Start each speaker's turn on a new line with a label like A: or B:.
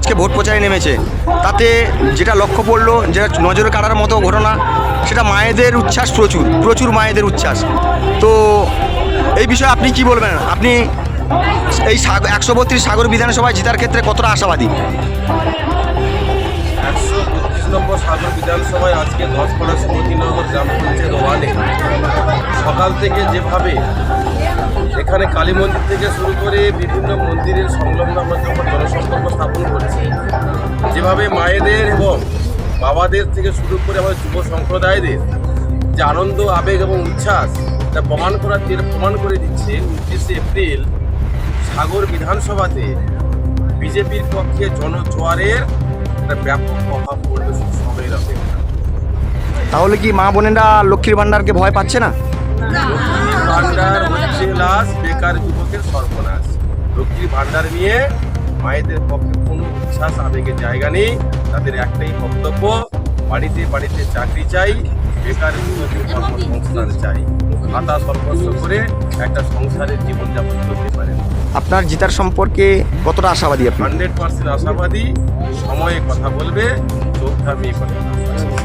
A: আজকে ভোট প্রচারে নেমেছে, তাতে যেটা লক্ষ্য পড়লো, যেটা নজরে কাটার মতো ঘটনা, সেটা মায়েদের উচ্ছ্বাস, প্রচুর প্রচুর মায়েদের উচ্ছ্বাস। তো এই বিষয়ে আপনি কি বলবেন? আপনি এই 132 সাগর বিধানসভায় জেতার ক্ষেত্রে কতটা আশাবাদী?
B: 132 নম্বর সাগর বিধানসভায় আজকে 10পাড়া 16 নম্বর গ্রাম পঞ্চায়েত ওয়ার্ডে সকাল থেকে যেভাবে এখানে কালী মন্দির থেকে শুরু করে বিভিন্ন মন্দিরের সংলগ্ন আমরা যখন জনসম্পর্ক স্থাপন করেছি, যেভাবে মায়েদের এবং বাবাদের থেকে শুরু করে আমাদের যুব সম্প্রদায়দের যে আনন্দ, আবেগ এবং উচ্ছ্বাস, তা প্রমাণ করে দিচ্ছে 29শে এপ্রিল সাগর বিধানসভাতে বিজেপির পক্ষে জনজোয়ারের একটা ব্যাপক প্রভাব পড়বে সময়ের অপেক্ষা।
A: তাহলে কি মা বোনেরা লক্ষ্মীর ভাণ্ডারকে ভয় পাচ্ছে না?
B: লক্ষ্মীর ভাণ্ডার হচ্ছে লাশ, বেকার যুবকের সর্বনাশ। লক্ষ্মীর ভাণ্ডার নিয়ে মায়েদের পক্ষে কোনো উচ্ছ্বাস, আবেগের জায়গা নেই। তাদের একটাই বক্তব্য, বাড়িতে বাড়িতে চাকরি চাই, বেকার যুবকের কর্মসংস্থান চাই, ভাতা সর্বস্ব করে একটা সংসারের জীবনযাপন করতে পারেন।
A: আপনার জেতার সম্পর্কে কতটা আশাবাদী আপনি?
B: 100% আশাবাদী। সময়ে কথা বলবে, চোখ থামিয়ে কথা বলবে।